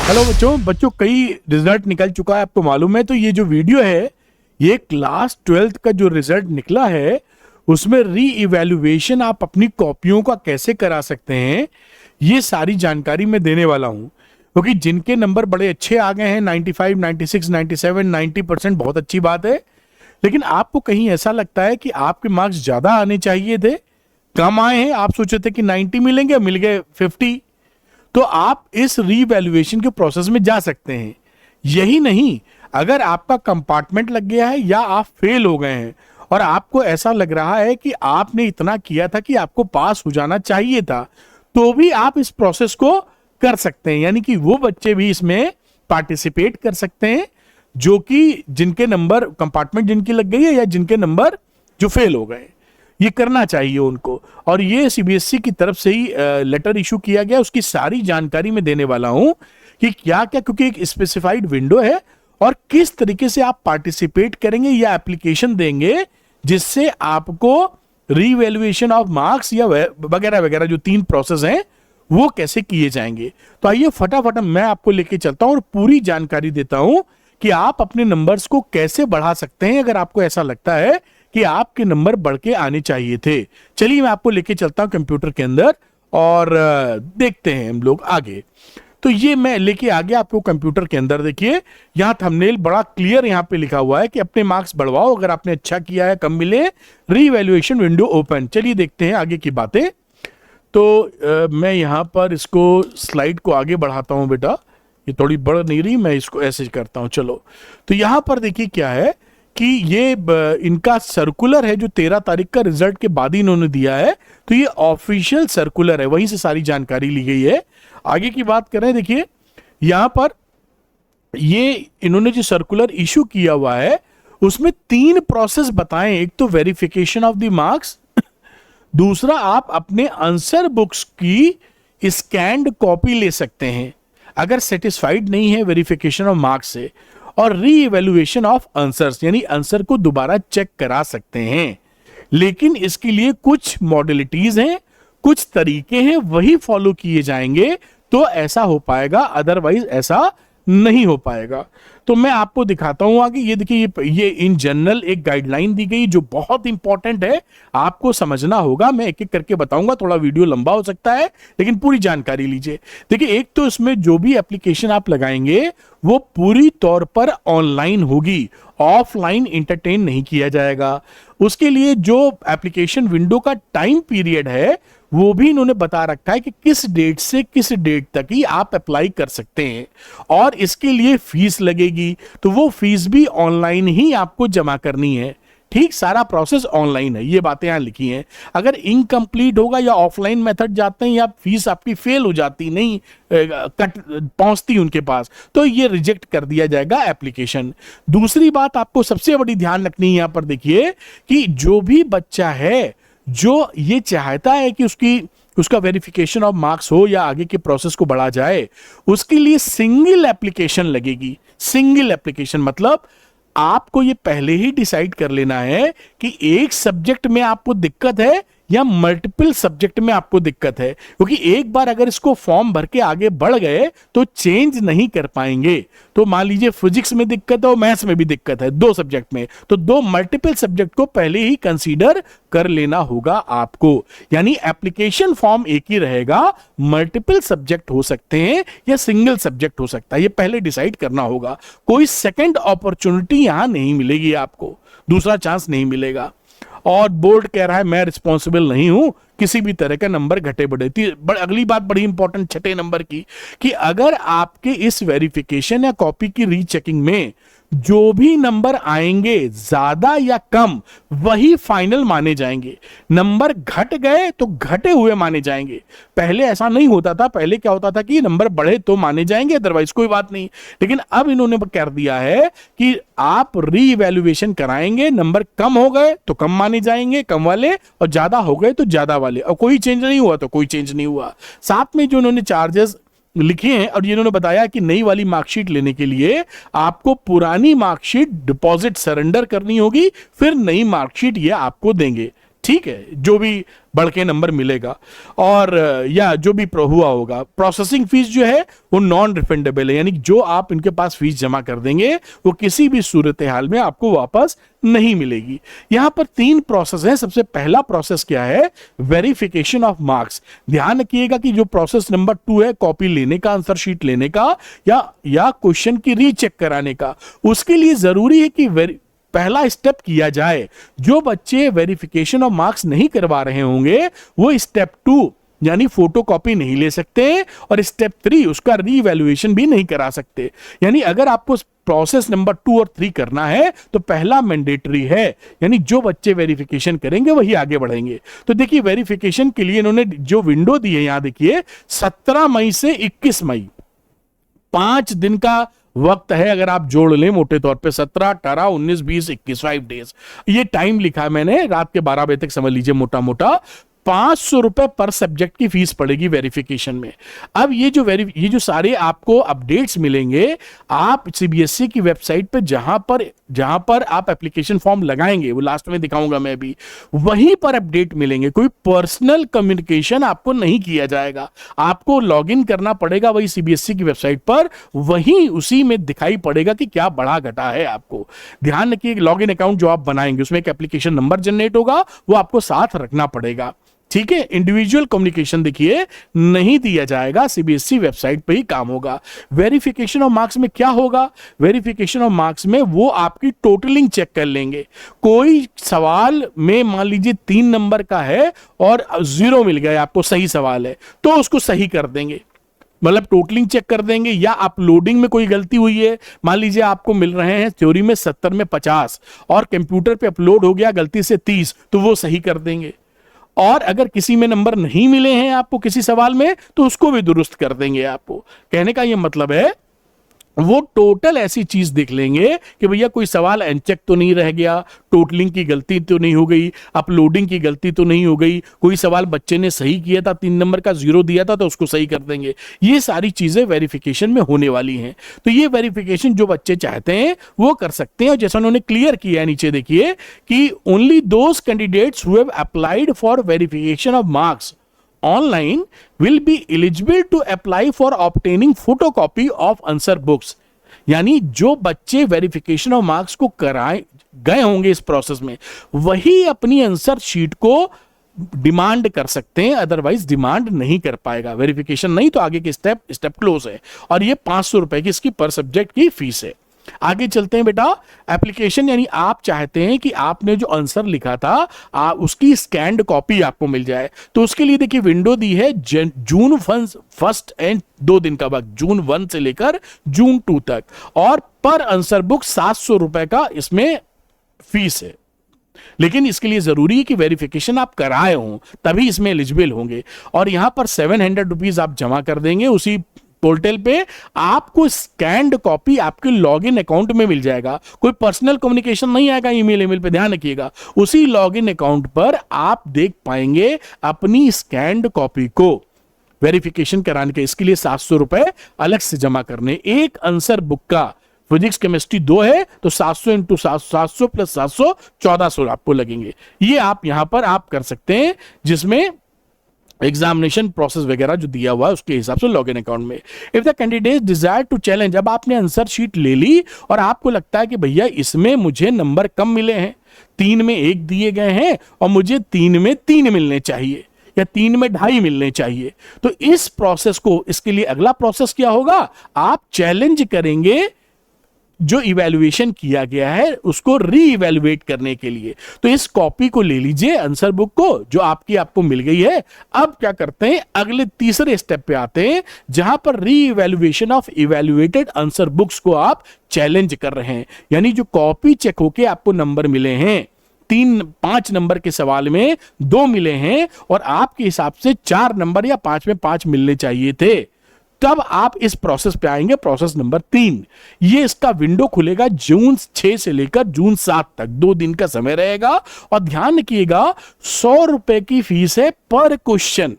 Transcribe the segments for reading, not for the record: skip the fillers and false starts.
Hello बच्चों कई result निकल चुका है, आपको मालूम है। तो ये जो वीडियो है ये क्लास 12th का जो रिजल्ट निकला है उसमें री इवैल्यूएशन आप अपनी कॉपियों का कैसे करा सकते हैं, ये सारी जानकारी मैं देने वाला हूं। क्योंकि जिनके नंबर बड़े अच्छे आ गए हैं 95, 96, 97, 90% बहुत अच्छी बात है। लेकिन आपको कहीं ऐसा लगता है कि आपके मार्क्स ज्यादा आने चाहिए थे, कम आए हैं, आप सोचे थे कि 90 मिलेंगे, मिल गए 50, तो आप इस रीवैल्यूएशन के प्रोसेस में जा सकते हैं। यही नहीं, अगर आपका कंपार्टमेंट लग गया है या आप फेल हो गए हैं और आपको ऐसा लग रहा है कि आपने इतना किया था कि आपको पास हो जाना चाहिए था, तो भी आप इस प्रोसेस को कर सकते हैं। यानी कि वो बच्चे भी इसमें पार्टिसिपेट कर सकते हैं जो कि जिनके नंबर कंपार्टमेंट जिनकी लग गई है या जिनके नंबर जो फेल हो गए, ये करना चाहिए उनको। और ये सीबीएसई की तरफ से ही लेटर इशू किया गया, उसकी सारी जानकारी मैं देने वाला हूं कि क्या क्या, क्योंकि एक स्पेसिफाइड विंडो है और किस तरीके से आप पार्टिसिपेट करेंगे या एप्लीकेशन देंगे जिससे आपको रीवैल्यूएशन ऑफ मार्क्स या वगैरह वगैरह जो 3 प्रोसेस हैं वो कैसे किए जाएंगे। तो आइए फटाफट मैं आपको लेके चलता हूं और पूरी जानकारी देता हूं कि आप अपने नंबर्स को कैसे बढ़ा सकते हैं अगर आपको ऐसा लगता है कि आपके नंबर बढ़ के आने चाहिए थे। चलिए मैं आपको लेके चलता हूं कंप्यूटर के अंदर और देखते हैं हम लोग आगे। तो ये मैं लेके आ गया आपको कंप्यूटर के अंदर। देखिए यहां थंबनेल बड़ा क्लियर यहां पे लिखा हुआ है कि अपने मार्क्स बढ़वाओ, अगर आपने अच्छा किया है कम मिले, रीवैल्यूएशन विंडो ओपन। चलिए देखते हैं आगे की बातें। तो मैं यहां पर इसको स्लाइड को आगे बढ़ाता हूं बेटा, ये थोड़ी बढ़ नहीं रही, मैं इसको ऐसे करता हूं। चलो तो यहां पर देखिए क्या है कि ये इनका सर्कुलर है जो 13 तारीख का रिजल्ट के बाद ही इन्होंने दिया है। तो ये ऑफिशियल सर्कुलर है, वहीं से सारी जानकारी ली गई है। आगे की बात करें, देखिए यहां पर ये इन्होंने जो सर्कुलर इशू किया हुआ है उसमें 3 प्रोसेस बताएं। एक तो वेरिफिकेशन ऑफ द मार्क्स, दूसरा आप अपने आंसर बुक्स की स्कैन्ड कॉपी ले सकते हैं अगर सेटिस्फाइड नहीं है वेरिफिकेशन ऑफ मार्क्स से, और री इवैल्यूएशन ऑफ आंसर्स यानी आंसर को दोबारा चेक करा सकते हैं। लेकिन इसके लिए कुछ मॉडलिटीज हैं, कुछ तरीके हैं, वही फॉलो किए जाएंगे तो ऐसा हो पाएगा, अदरवाइज ऐसा नहीं हो पाएगा। तो मैं आपको दिखाता हूं आगे। ये देखिए ये इन जनरल एक गाइडलाइन दी गई जो बहुत इंपॉर्टेंट है, आपको समझना होगा। मैं एक एक करके बताऊंगा, थोड़ा वीडियो लंबा हो सकता है लेकिन पूरी जानकारी लीजिए। देखिए एक तो इसमें जो भी एप्लीकेशन आप लगाएंगे वो पूरी तौर पर ऑनलाइन होगी, ऑफलाइन एंटरटेन नहीं किया जाएगा। उसके लिए जो एप्लीकेशन विंडो का टाइम पीरियड है वो भी इन्होंने बता रखा है कि किस डेट से किस डेट तक ही आप अप्लाई कर सकते हैं, और इसके लिए फीस लगेगी। तो वो फीस भी ऑनलाइन ही आपको जमा करनी है। ठीक, सारा प्रोसेस ऑनलाइन है, ये बातें यहां लिखी हैं। अगर इनकम्प्लीट होगा या ऑफलाइन मेथड जाते हैं या फीस आपकी फेल हो जाती, नहीं कट पहुंचती उनके पास, तो ये रिजेक्ट कर दिया जाएगा एप्लीकेशन। दूसरी बात आपको सबसे बड़ी ध्यान रखनी है यहां पर, देखिए कि जो भी बच्चा है जो ये चाहता है कि उसका वेरिफिकेशन ऑफ मार्क्स हो या आगे के प्रोसेस को बढ़ा जाए, उसके लिए सिंगल एप्लीकेशन लगेगी। सिंगल एप्लीकेशन मतलब आपको ये पहले ही डिसाइड कर लेना है कि एक सब्जेक्ट में आपको दिक्कत है या मल्टीपल सब्जेक्ट में आपको दिक्कत है। क्योंकि एक बार अगर इसको फॉर्म भर के आगे बढ़ गए तो चेंज नहीं कर पाएंगे। तो मान लीजिए फिजिक्स में दिक्कत है और मैथ्स में भी दिक्कत है, 2 सब्जेक्ट में, तो 2 मल्टीपल सब्जेक्ट को पहले ही कंसीडर कर लेना होगा आपको। यानी एप्लीकेशन फॉर्म एक ही रहेगा, मल्टीपल सब्जेक्ट हो सकते हैं या सिंगल सब्जेक्ट हो सकता है, ये पहले डिसाइड करना होगा। कोई सेकेंड अपॉर्चुनिटी यहां नहीं मिलेगी आपको, दूसरा चांस नहीं मिलेगा। और बोर्ड कह रहा है मैं रिस्पॉन्सिबल नहीं हूं किसी भी तरह का नंबर घटे बढ़े। अगली बात बड़ी इंपॉर्टेंट 6 नंबर की, कि अगर आपके इस वेरिफिकेशन या कॉपी की रीचेकिंग में जो भी नंबर आएंगे ज्यादा या कम वही फाइनल माने जाएंगे। नंबर घट गए तो घटे हुए माने जाएंगे। पहले ऐसा नहीं होता था, पहले क्या होता था कि नंबर बढ़े तो माने जाएंगे, अदरवाइज कोई बात नहीं। लेकिन अब इन्होंने कर दिया है कि आप री इवैल्यूएशन कराएंगे, नंबर कम हो गए तो कम माने जाएंगे कम वाले, और ज्यादा हो गए तो ज्यादा वाले, और कोई चेंज नहीं हुआ तो कोई चेंज नहीं हुआ। साथ में जो उन्होंने चार्जेस लिखे हैं और इन्होंने बताया कि नई वाली मार्कशीट लेने के लिए आपको पुरानी मार्कशीट डिपॉजिट सरेंडर करनी होगी, फिर नई मार्कशीट ये आपको देंगे। ठीक है, जो भी बढ़ के नंबर मिलेगा, और या जो भी हुआ होगा। प्रोसेसिंग फीस जो है वो नॉन रिफंडेबल है, यानी जो आप इनके पास फीस जमा कर देंगे वो किसी भी सूरत हाल में आपको वापस नहीं मिलेगी। यहां पर 3 प्रोसेस है। सबसे पहला प्रोसेस क्या है? Verification of marks. ध्यान रखिएगा कि जो प्रोसेस नंबर 2 है, कॉपी लेने का, आंसर शीट लेने का या क्वेश्चन की रीचेक कराने का, उसके लिए जरूरी है कि पहला स्टेप किया जाए। जो बच्चे वेरिफिकेशन ऑफ मार्क्स नहीं करवा रहे होंगे वो स्टेप 2 यानी फोटो कॉपी नहीं ले सकते, और स्टेप 3 उसका रीवैल्यूएशन भी नहीं करा सकते। यानी अगर आपको प्रोसेस नंबर 2 और 3 करना है तो पहला मैंडेटरी है, यानी जो बच्चे वेरिफिकेशन करेंगे वही आगे बढ़ेंगे। तो देखिए, वेरिफिकेशन के लिए इन्होंने जो विंडो दी है, यहां देखिए 17 मई से 21 मई, 5 दिन का वक्त है। अगर आप जोड़ लें मोटे तौर पे 17, 18, 19, 20, 21, 5 डेज, ये टाइम लिखा है मैंने, रात के 12 बजे तक समझ लीजिए मोटा मोटा। 500 रुपए पर सब्जेक्ट की फीस पड़ेगी वेरिफिकेशन में। अब ये जो सारे आपको अपडेट्स मिलेंगे, आप सीबीएसई की वेबसाइट पे जहां पर आप एप्लीकेशन फॉर्म लगाएंगे, वो लास्ट में दिखाऊंगा मैं भी, वहीं पर अपडेट मिलेंगे। कोई पर्सनल कम्युनिकेशन आपको नहीं किया जाएगा, आपको लॉगिन करना पड़ेगा वही सीबीएसई की वेबसाइट पर, वहीं उसी में दिखाई पड़ेगा कि क्या बढ़ा घटा है आपको। ध्यान रखिए, लॉगिन अकाउंट जो आप बनाएंगे उसमें एक एप्लीकेशन नंबर जनरेट होगा, वो आपको साथ रखना पड़ेगा। ठीक है, इंडिविजुअल कम्युनिकेशन देखिए नहीं दिया जाएगा, सीबीएसई वेबसाइट पे ही काम होगा। वेरिफिकेशन ऑफ मार्क्स में क्या होगा? वेरिफिकेशन ऑफ मार्क्स में वो आपकी टोटलिंग चेक कर लेंगे। कोई सवाल में मान लीजिए 3 नंबर का है और 0 मिल गया, आपको सही सवाल है तो उसको सही कर देंगे, मतलब टोटलिंग चेक कर देंगे। या अपलोडिंग में कोई गलती हुई है, मान लीजिए आपको मिल रहे हैं थ्योरी में 70 में 50 और कंप्यूटर पे अपलोड हो गया गलती से 30, तो वो सही कर देंगे। और अगर किसी में नंबर नहीं मिले हैं आपको किसी सवाल में, तो उसको भी दुरुस्त कर देंगे। आपको कहने का यह मतलब है, वो टोटल ऐसी चीज देख लेंगे कि भैया कोई सवाल अनचेक तो नहीं रह गया, टोटलिंग की गलती तो नहीं हो गई, अपलोडिंग की गलती तो नहीं हो गई, कोई सवाल बच्चे ने सही किया था, 3 नंबर का 0 दिया था तो उसको सही कर देंगे। ये सारी चीजें वेरिफिकेशन में होने वाली हैं। तो ये वेरिफिकेशन जो बच्चे चाहते हैं वो कर सकते हैं। और जैसा उन्होंने क्लियर किया है नीचे देखिए कि only those candidates who have applied for verification of marks online will be eligible to apply for obtaining photocopy of answer books। यानी जो बच्चे वेरिफिकेशन ऑफ मार्क्स को कराए गए होंगे इस प्रोसेस में, वही अपनी आंसर शीट को डिमांड कर सकते हैं, अदरवाइज डिमांड नहीं कर पाएगा। वेरिफिकेशन नहीं तो आगे के स्टेप क्लोज है। और ये 500 रुपए की इसकी पर सब्जेक्ट की फीस है। आगे चलते हैं बेटा। एप्लीकेशन यानी आप चाहते हैं कि आपने जो आंसर लिखा था उसकी स्कैन्ड कॉपी आपको मिल जाए, तो उसके लिए देखिए विंडो दी है जून 1 एंड 2 दिन का वक्त, जून 1 से लेकर जून 2 तक, और पर आंसर बुक 700 रुपए का इसमें फीस है। लेकिन इसके लिए जरूरी है कि वेरिफिकेशन आप कराए हों, तभी इसमें एलिजिबल होंगे। और यहां पर 700 रुपीज आप जमा कर देंगे, उसी पोर्टल पे आपको स्कैन्ड कॉपी आपके लॉगिन अकाउंट में मिल जाएगा। कोई पर्सनल कम्युनिकेशन नहीं आएगा ईमेल पे, ध्यान रखिएगा। उसी लॉगिन अकाउंट पर आप देख पाएंगे अपनी स्कैन्ड कॉपी को वेरिफिकेशन कराने के। इसके लिए 700 रुपए अलग से जमा करने। एक आंसर बुक का फिजिक्स केमिस्ट्री 2 है तो 700 इंटू 700 प्लस 700 1400 आपको लगेंगे। ये आप यहां पर आप कर सकते हैं, जिसमें एग्जामिनेशन प्रोसेस वगैरह जो दिया हुआ है उसके हिसाब से लॉगिन अकाउंट में। If the candidate desire to challenge, अब आपने आंसर शीट ले ली और आपको लगता है कि भैया इसमें मुझे नंबर कम मिले हैं, 3 में 1 दिए गए हैं और मुझे 3 में 3 मिलने चाहिए या 3 में 2.5 मिलने चाहिए, तो इस प्रोसेस को, इसके लिए अगला प्रोसेस क्या होगा? आप चैलेंज करेंगे जो इवैल्यूएशन किया गया है उसको री इवैल्यूएट करने के लिए। तो इस कॉपी को ले लीजिए, आंसर बुक को जो आपको मिल गई है। अब क्या करते हैं, अगले तीसरे स्टेप पे आते हैं, जहां पर री evaluation of evaluated answer books को आप चैलेंज कर रहे हैं। यानी जो कॉपी चेक होके आपको नंबर मिले हैं, 5 नंबर के सवाल में 2 मिले हैं और आपके हिसाब से 4 नंबर या 5 में 5 मिलने चाहिए थे, तब आप इस प्रोसेस पे आएंगे, प्रोसेस नंबर 3। ये इसका विंडो खुलेगा जून 6 से लेकर जून 7 तक, 2 दिन का समय रहेगा। और ध्यान रखिएगा 100 रुपए की फीस है पर क्वेश्चन,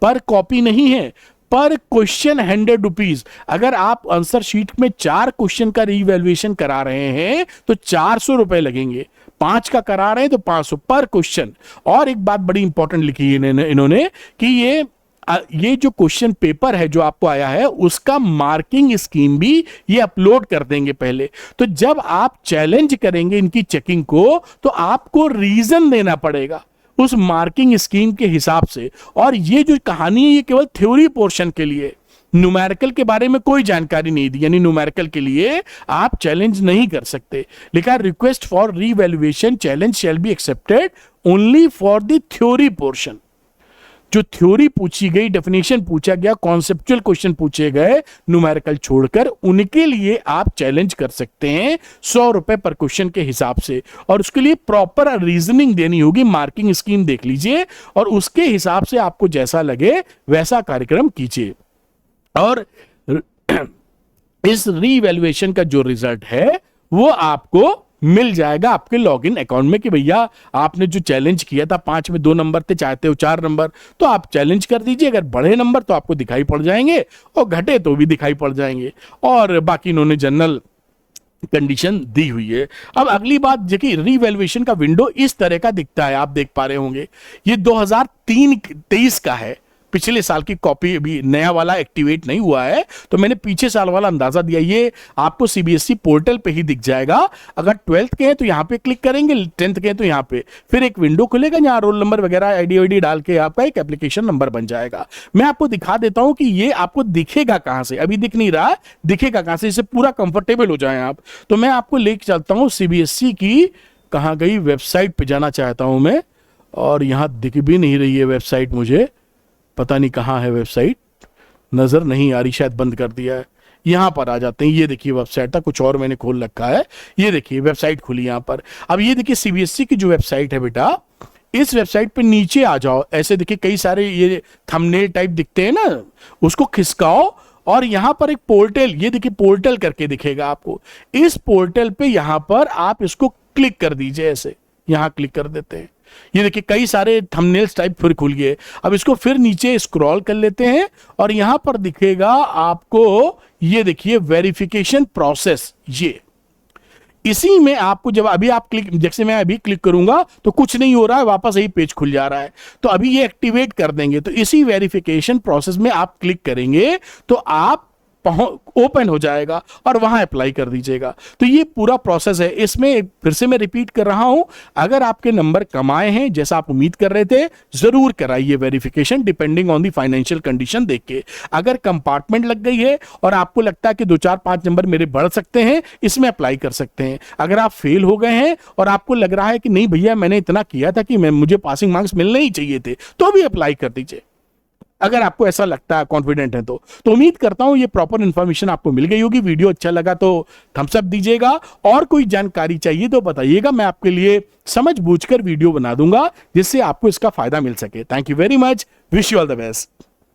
पर कॉपी नहीं है, पर क्वेश्चन 100 रुपीज। अगर आप आंसर शीट में 4 क्वेश्चन का रीवैल्यूएशन करा रहे हैं तो 400 रुपए लगेंगे। 5 का करा रहे हैं तो 500 पर क्वेश्चन। और एक बात बड़ी इंपॉर्टेंट लिखी है इन्होंने कि ये जो क्वेश्चन पेपर है जो आपको आया है उसका मार्किंग स्कीम भी ये अपलोड कर देंगे पहले। तो जब आप चैलेंज करेंगे इनकी चेकिंग को तो आपको रीजन देना पड़ेगा उस मार्किंग स्कीम के हिसाब से। और ये जो कहानी है ये केवल थ्योरी पोर्शन के लिए, न्यूमेरिकल के बारे में कोई जानकारी नहीं दी, यानी न्यूमेरिकल के लिए आप चैलेंज नहीं कर सकते। लिखा request for revaluation challenge shall be accepted only for the theory portion. जो थ्योरी पूछी गई, डेफिनेशन पूछा गया, कॉन्सेप्चुअल क्वेश्चन पूछे गए न्यूमेरिकल छोड़कर, उनके लिए आप चैलेंज कर सकते हैं 100 रुपए पर क्वेश्चन के हिसाब से। और उसके लिए प्रॉपर रीजनिंग देनी होगी, मार्किंग स्कीम देख लीजिए और उसके हिसाब से आपको जैसा लगे वैसा कार्यक्रम कीजिए। और इस रीवैल्यूएशन का जो रिजल्ट है वो आपको मिल जाएगा आपके लॉगिन अकाउंट में कि भैया आपने जो चैलेंज किया था 5 में 2 नंबर थे, चाहते हो 4 नंबर तो आप चैलेंज कर दीजिए। अगर बढ़े नंबर तो आपको दिखाई पड़ जाएंगे और घटे तो भी दिखाई पड़ जाएंगे। और बाकी इन्होंने जनरल कंडीशन दी हुई है। अब अगली बात देखिए, रीवैल्यूएशन का विंडो इस तरह का दिखता है, आप देख पा रहे होंगे। ये 2023 का है, पिछले साल की कॉपी अभी नया वाला एक्टिवेट नहीं हुआ है, तो मैंने पीछे साल वाला अंदाजा दिया। ये आपको सीबीएसई पोर्टल पे ही दिख जाएगा। अगर 12th के हैं तो यहां पे क्लिक करेंगे, 10th के हैं तो यहां पे फिर एक विंडो खुलेगा, जहां रोल नंबर वगैरह आईडी डाल के आपका एक एप्लीकेशन नंबर बन जाएगा। मैं आपको दिखा देता हूं कि ये आपको दिखेगा कहां से, अभी दिख नहीं रहा, दिखेगा कहां से, इससे पूरा कंफर्टेबल हो जाए आप। तो मैं आपको लेके चलता हूं सीबीएसई की कहां गई वेबसाइट पे जाना चाहता हूं मैं, और यहां दिख भी नहीं रही है वेबसाइट, मुझे पता नहीं कहाँ है वेबसाइट, नजर नहीं आ रही, शायद बंद कर दिया है। यहां पर आ जाते हैं, ये देखिए वेबसाइट था, कुछ और मैंने खोल रखा है। ये देखिए वेबसाइट खुली यहां पर। अब ये देखिए सीबीएसई की जो वेबसाइट है बेटा, इस वेबसाइट पे नीचे आ जाओ, ऐसे देखिए कई सारे ये थंबनेल टाइप दिखते हैं ना, उसको खिसकाओ और यहां पर एक पोर्टल, ये देखिए पोर्टल करके दिखेगा आपको। इस पोर्टल पे यहां पर आप इसको क्लिक कर दीजिए, ऐसे यहां क्लिक कर देते हैं। ये देखिए कई सारे थंबनेल्स टाइप फिर खुल गए। अब इसको फिर नीचे स्क्रॉल कर लेते हैं और यहां पर दिखेगा आपको, ये देखिए वेरिफिकेशन प्रोसेस। ये इसी में आपको जब अभी आप क्लिक, जैसे मैं अभी क्लिक करूंगा तो कुछ नहीं हो रहा है, वापस यही पेज खुल जा रहा है। तो अभी ये एक्टिवेट कर देंगे, तो इसी वेरिफिकेशन प्रोसेस में आप क्लिक करेंगे तो आप ओपन हो जाएगा और वहां अप्लाई कर दीजिएगा। तो ये पूरा प्रोसेस है। इसमें फिर से मैं रिपीट कर रहा हूं, अगर आपके नंबर कम आए हैं जैसा आप उम्मीद कर रहे थे, जरूर कराइए verification depending on the financial condition देख के। अगर कंपार्टमेंट लग गई है और आपको लगता है कि 2 4 5 नंबर मेरे बढ़ सकते हैं, इसमें अप्लाई कर सकते हैं। अगर आप फेल हो गए हैं और आपको लग रहा है कि नहीं भैया मैंने इतना किया था कि मुझे पासिंग मार्क्स मिलने ही चाहिए थे, तो भी अप्लाई कर दीजिए अगर आपको ऐसा लगता है, कॉन्फिडेंट है तो उम्मीद करता हूं ये प्रॉपर इंफॉर्मेशन आपको मिल गई होगी। वीडियो अच्छा लगा तो थम्स अप दीजिएगा, और कोई जानकारी चाहिए तो बताइएगा, मैं आपके लिए समझ बूझकर वीडियो बना दूंगा जिससे आपको इसका फायदा मिल सके। Thank you very much, wish you all the best.